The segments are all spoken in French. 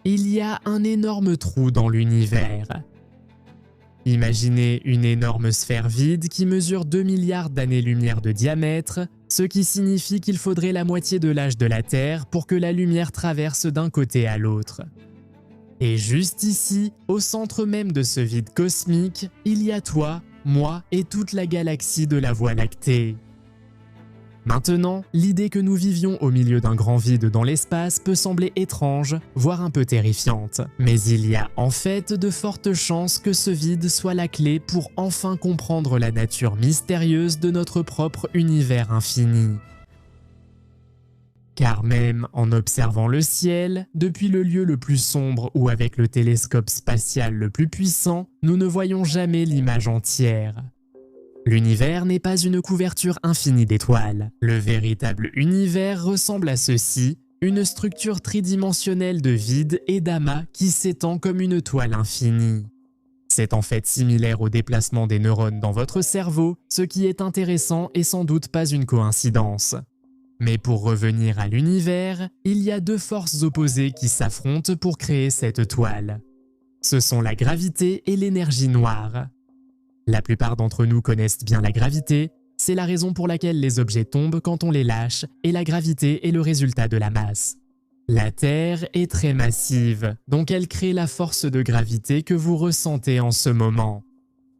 il y a un énorme trou dans l'univers. Imaginez une énorme sphère vide qui mesure 2 milliards d'années-lumière de diamètre, ce qui signifie qu'il faudrait la moitié de l'âge de la Terre pour que la lumière traverse d'un côté à l'autre. Et juste ici, au centre même de ce vide cosmique, il y a toi, moi et toute la galaxie de la Voie lactée. Maintenant, l'idée que nous vivions au milieu d'un grand vide dans l'espace peut sembler étrange, voire un peu terrifiante. Mais il y a en fait de fortes chances que ce vide soit la clé pour enfin comprendre la nature mystérieuse de notre propre univers infini. Car même en observant le ciel, depuis le lieu le plus sombre ou avec le télescope spatial le plus puissant, nous ne voyons jamais l'image entière. L'univers n'est pas une couverture infinie d'étoiles. Le véritable univers ressemble à ceci, une structure tridimensionnelle de vide et d'amas qui s'étend comme une toile infinie. C'est en fait similaire au déplacement des neurones dans votre cerveau, ce qui est intéressant et sans doute pas une coïncidence. Mais pour revenir à l'univers, il y a deux forces opposées qui s'affrontent pour créer cette toile. Ce sont la gravité et l'énergie noire. La plupart d'entre nous connaissent bien la gravité, c'est la raison pour laquelle les objets tombent quand on les lâche, et la gravité est le résultat de la masse. La Terre est très massive, donc elle crée la force de gravité que vous ressentez en ce moment.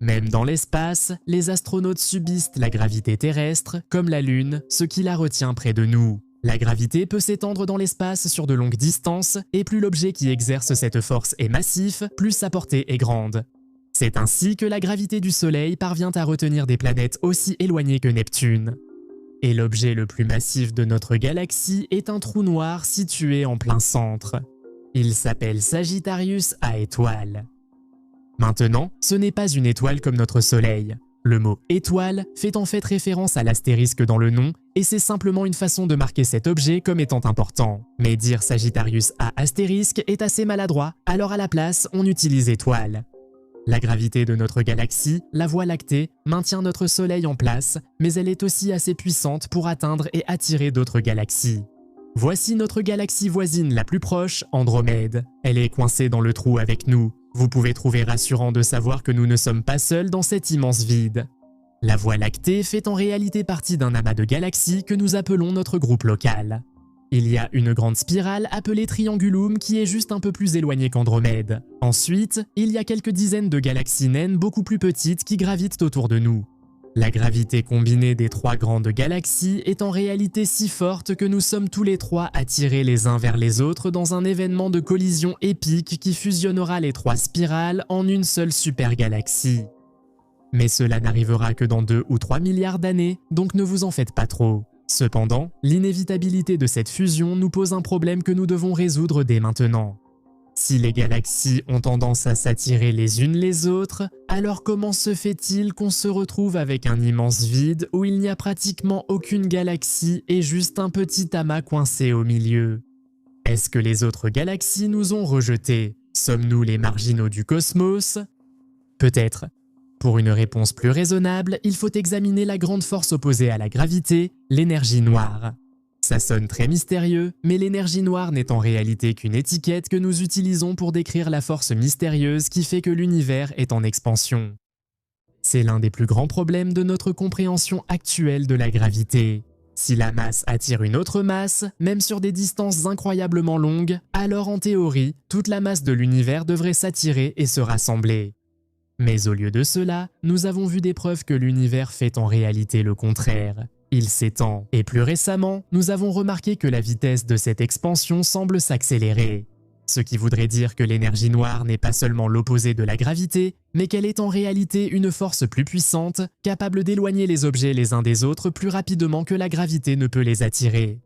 Même dans l'espace, les astronautes subissent la gravité terrestre, comme la Lune, ce qui la retient près de nous. La gravité peut s'étendre dans l'espace sur de longues distances, et plus l'objet qui exerce cette force est massif, plus sa portée est grande. C'est ainsi que la gravité du Soleil parvient à retenir des planètes aussi éloignées que Neptune. Et l'objet le plus massif de notre galaxie est un trou noir situé en plein centre. Il s'appelle Sagittarius à étoile. Maintenant, ce n'est pas une étoile comme notre Soleil. Le mot « étoile » fait en fait référence à l'astérisque dans le nom, et c'est simplement une façon de marquer cet objet comme étant important. Mais dire Sagittarius à astérisque est assez maladroit, alors à la place, on utilise étoile. La gravité de notre galaxie, la Voie lactée, maintient notre Soleil en place, mais elle est aussi assez puissante pour atteindre et attirer d'autres galaxies. Voici notre galaxie voisine la plus proche, Andromède. Elle est coincée dans le trou avec nous. Vous pouvez trouver rassurant de savoir que nous ne sommes pas seuls dans cet immense vide. La Voie lactée fait en réalité partie d'un amas de galaxies que nous appelons notre groupe local. Il y a une grande spirale appelée Triangulum qui est juste un peu plus éloignée qu'Andromède. Ensuite, il y a quelques dizaines de galaxies naines beaucoup plus petites qui gravitent autour de nous. La gravité combinée des trois grandes galaxies est en réalité si forte que nous sommes tous les trois attirés les uns vers les autres dans un événement de collision épique qui fusionnera les trois spirales en une seule supergalaxie. Mais cela n'arrivera que dans 2 ou 3 milliards d'années, donc ne vous en faites pas trop. Cependant, l'inévitabilité de cette fusion nous pose un problème que nous devons résoudre dès maintenant. Si les galaxies ont tendance à s'attirer les unes les autres, alors comment se fait-il qu'on se retrouve avec un immense vide où il n'y a pratiquement aucune galaxie et juste un petit amas coincé au milieu? Est-ce que les autres galaxies nous ont rejetés? Sommes-nous les marginaux du cosmos? Peut-être. Pour une réponse plus raisonnable, il faut examiner la grande force opposée à la gravité, l'énergie noire. Ça sonne très mystérieux, mais l'énergie noire n'est en réalité qu'une étiquette que nous utilisons pour décrire la force mystérieuse qui fait que l'univers est en expansion. C'est l'un des plus grands problèmes de notre compréhension actuelle de la gravité. Si la masse attire une autre masse, même sur des distances incroyablement longues, alors en théorie, toute la masse de l'univers devrait s'attirer et se rassembler. Mais au lieu de cela, nous avons vu des preuves que l'univers fait en réalité le contraire. Il s'étend, et plus récemment, nous avons remarqué que la vitesse de cette expansion semble s'accélérer. Ce qui voudrait dire que l'énergie noire n'est pas seulement l'opposé de la gravité, mais qu'elle est en réalité une force plus puissante, capable d'éloigner les objets les uns des autres plus rapidement que la gravité ne peut les attirer.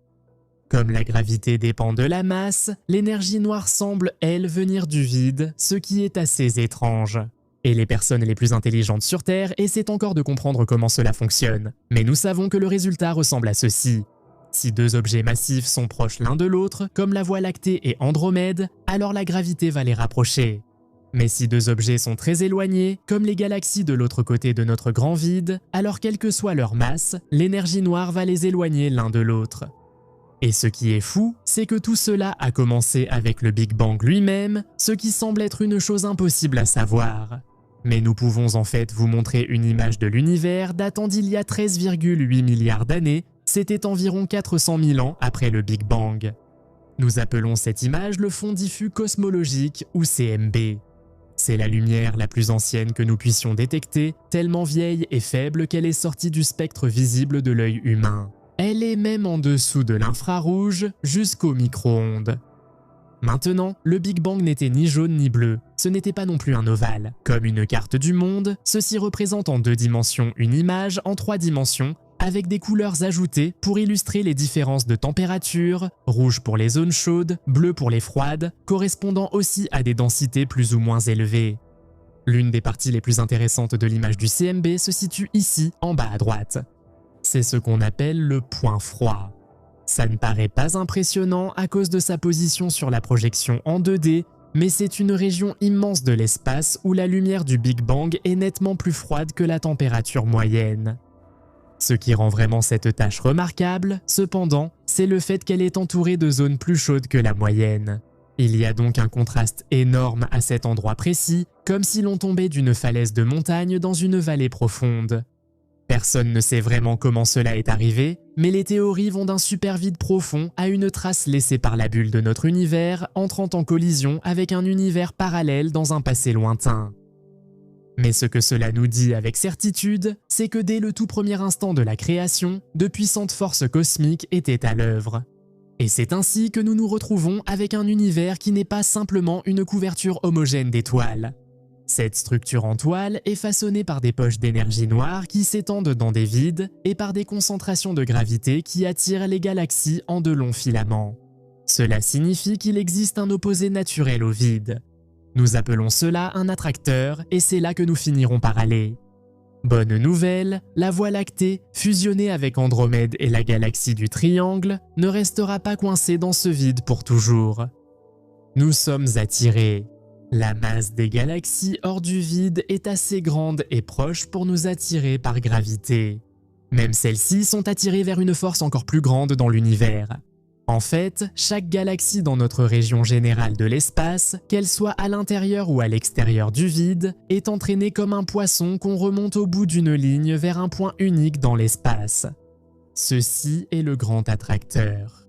Comme la gravité dépend de la masse, l'énergie noire semble, elle, venir du vide, ce qui est assez étrange. Et les personnes les plus intelligentes sur Terre essaient encore de comprendre comment cela fonctionne. Mais nous savons que le résultat ressemble à ceci. Si deux objets massifs sont proches l'un de l'autre, comme la Voie lactée et Andromède, alors la gravité va les rapprocher. Mais si deux objets sont très éloignés, comme les galaxies de l'autre côté de notre grand vide, alors quelle que soit leur masse, l'énergie noire va les éloigner l'un de l'autre. Et ce qui est fou, c'est que tout cela a commencé avec le Big Bang lui-même, ce qui semble être une chose impossible à savoir. Mais nous pouvons en fait vous montrer une image de l'univers datant d'il y a 13,8 milliards d'années, c'était environ 400 000 ans après le Big Bang. Nous appelons cette image le fond diffus cosmologique ou CMB. C'est la lumière la plus ancienne que nous puissions détecter, tellement vieille et faible qu'elle est sortie du spectre visible de l'œil humain. Elle est même en dessous de l'infrarouge jusqu'au micro-ondes. Maintenant, le Big Bang n'était ni jaune ni bleu, ce n'était pas non plus un ovale. Comme une carte du monde, ceci représente en 2 dimensions une image en 3 dimensions, avec des couleurs ajoutées pour illustrer les différences de température, rouge pour les zones chaudes, bleu pour les froides, correspondant aussi à des densités plus ou moins élevées. L'une des parties les plus intéressantes de l'image du CMB se situe ici, en bas à droite. C'est ce qu'on appelle le point froid. Ça ne paraît pas impressionnant à cause de sa position sur la projection en 2D, mais c'est une région immense de l'espace où la lumière du Big Bang est nettement plus froide que la température moyenne. Ce qui rend vraiment cette tâche remarquable, cependant, c'est le fait qu'elle est entourée de zones plus chaudes que la moyenne. Il y a donc un contraste énorme à cet endroit précis, comme si l'on tombait d'une falaise de montagne dans une vallée profonde. Personne ne sait vraiment comment cela est arrivé, mais les théories vont d'un super vide profond à une trace laissée par la bulle de notre univers entrant en collision avec un univers parallèle dans un passé lointain. Mais ce que cela nous dit avec certitude, c'est que dès le tout premier instant de la création, de puissantes forces cosmiques étaient à l'œuvre. Et c'est ainsi que nous nous retrouvons avec un univers qui n'est pas simplement une couverture homogène d'étoiles. Cette structure en toile est façonnée par des poches d'énergie noire qui s'étendent dans des vides et par des concentrations de gravité qui attirent les galaxies en de longs filaments. Cela signifie qu'il existe un opposé naturel au vide. Nous appelons cela un attracteur et c'est là que nous finirons par aller. Bonne nouvelle, la Voie lactée, fusionnée avec Andromède et la galaxie du Triangle, ne restera pas coincée dans ce vide pour toujours. Nous sommes attirés. La masse des galaxies hors du vide est assez grande et proche pour nous attirer par gravité. Même celles-ci sont attirées vers une force encore plus grande dans l'univers. En fait, chaque galaxie dans notre région générale de l'espace, qu'elle soit à l'intérieur ou à l'extérieur du vide, est entraînée comme un poisson qu'on remonte au bout d'une ligne vers un point unique dans l'espace. Ceci est le grand attracteur.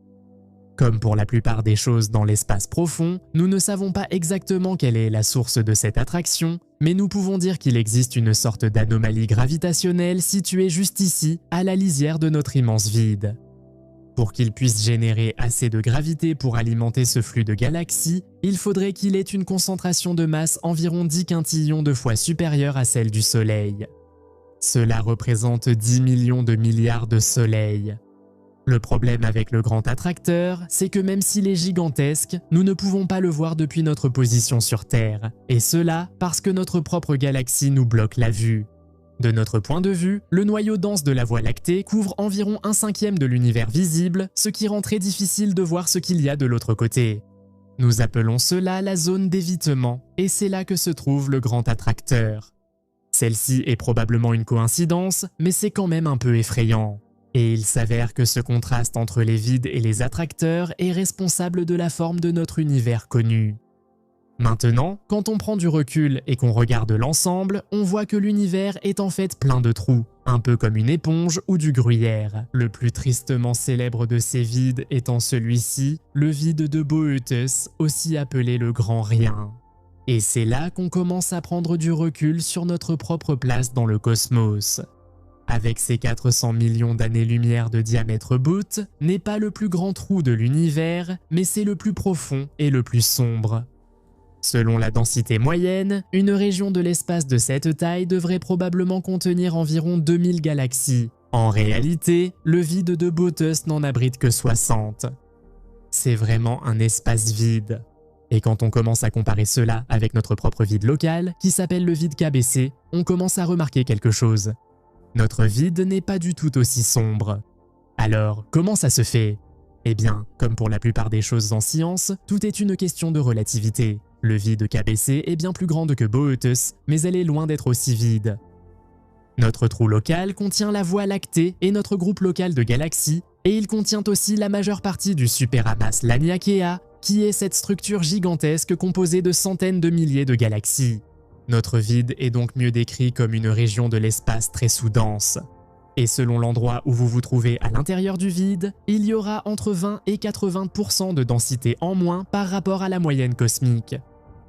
Comme pour la plupart des choses dans l'espace profond, nous ne savons pas exactement quelle est la source de cette attraction, mais nous pouvons dire qu'il existe une sorte d'anomalie gravitationnelle située juste ici, à la lisière de notre immense vide. Pour qu'il puisse générer assez de gravité pour alimenter ce flux de galaxies, il faudrait qu'il ait une concentration de masse environ 10 quintillions de fois supérieure à celle du Soleil. Cela représente 10 millions de milliards de soleils. Le problème avec le grand attracteur, c'est que même s'il est gigantesque, nous ne pouvons pas le voir depuis notre position sur Terre, et cela parce que notre propre galaxie nous bloque la vue. De notre point de vue, le noyau dense de la Voie lactée couvre environ 1/5 de l'univers visible, ce qui rend très difficile de voir ce qu'il y a de l'autre côté. Nous appelons cela la zone d'évitement, et c'est là que se trouve le grand attracteur. Celle-ci est probablement une coïncidence, mais c'est quand même un peu effrayant. Et il s'avère que ce contraste entre les vides et les attracteurs est responsable de la forme de notre univers connu. Maintenant, quand on prend du recul et qu'on regarde l'ensemble, on voit que l'univers est en fait plein de trous, un peu comme une éponge ou du gruyère. Le plus tristement célèbre de ces vides étant celui-ci, le vide de Boötes, aussi appelé le Grand Rien. Et c'est là qu'on commence à prendre du recul sur notre propre place dans le cosmos. Avec ses 400 millions d'années-lumière de diamètre Boötes, n'est pas le plus grand trou de l'univers, mais c'est le plus profond et le plus sombre. Selon la densité moyenne, une région de l'espace de cette taille devrait probablement contenir environ 2000 galaxies. En réalité, le vide de Boötes n'en abrite que 60. C'est vraiment un espace vide. Et quand on commence à comparer cela avec notre propre vide local, qui s'appelle le vide KBC, on commence à remarquer quelque chose. Notre vide n'est pas du tout aussi sombre. Alors, comment ça se fait? Eh bien, comme pour la plupart des choses en science, tout est une question de relativité. Le vide KBC est bien plus grande que Boötes, mais elle est loin d'être aussi vide. Notre trou local contient la Voie lactée et notre groupe local de galaxies, Et il contient aussi la majeure partie du superamas Laniakea, qui est cette structure gigantesque composée de centaines de milliers de galaxies. Notre vide est donc mieux décrit comme une région de l'espace très sous-dense. Et selon l'endroit où vous vous trouvez à l'intérieur du vide, il y aura entre 20 et 80% de densité en moins par rapport à la moyenne cosmique.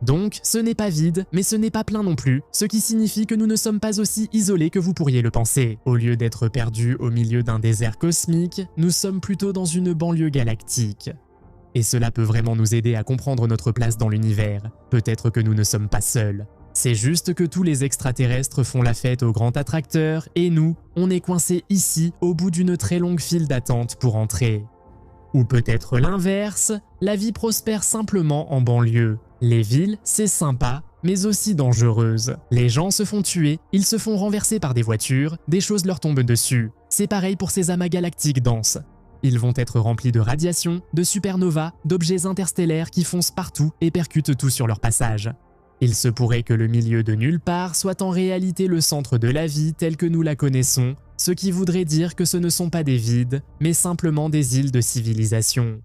Donc, ce n'est pas vide, mais ce n'est pas plein non plus, ce qui signifie que nous ne sommes pas aussi isolés que vous pourriez le penser. Au lieu d'être perdus au milieu d'un désert cosmique, nous sommes plutôt dans une banlieue galactique. Et cela peut vraiment nous aider à comprendre notre place dans l'univers. Peut-être que nous ne sommes pas seuls. C'est juste que tous les extraterrestres font la fête au grand attracteur et nous, on est coincés ici au bout d'une très longue file d'attente pour entrer. Ou peut-être l'inverse, la vie prospère simplement en banlieue. Les villes, c'est sympa, mais aussi dangereuse. Les gens se font tuer, ils se font renverser par des voitures, des choses leur tombent dessus. C'est pareil pour ces amas galactiques denses. Ils vont être remplis de radiation, de supernovas, d'objets interstellaires qui foncent partout et percutent tout sur leur passage. Il se pourrait que le milieu de nulle part soit en réalité le centre de la vie telle que nous la connaissons, ce qui voudrait dire que ce ne sont pas des vides, mais simplement des îles de civilisation.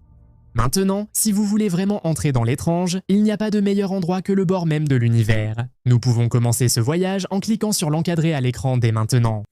Maintenant, si vous voulez vraiment entrer dans l'étrange, il n'y a pas de meilleur endroit que le bord même de l'univers. Nous pouvons commencer ce voyage en cliquant sur l'encadré à l'écran dès maintenant.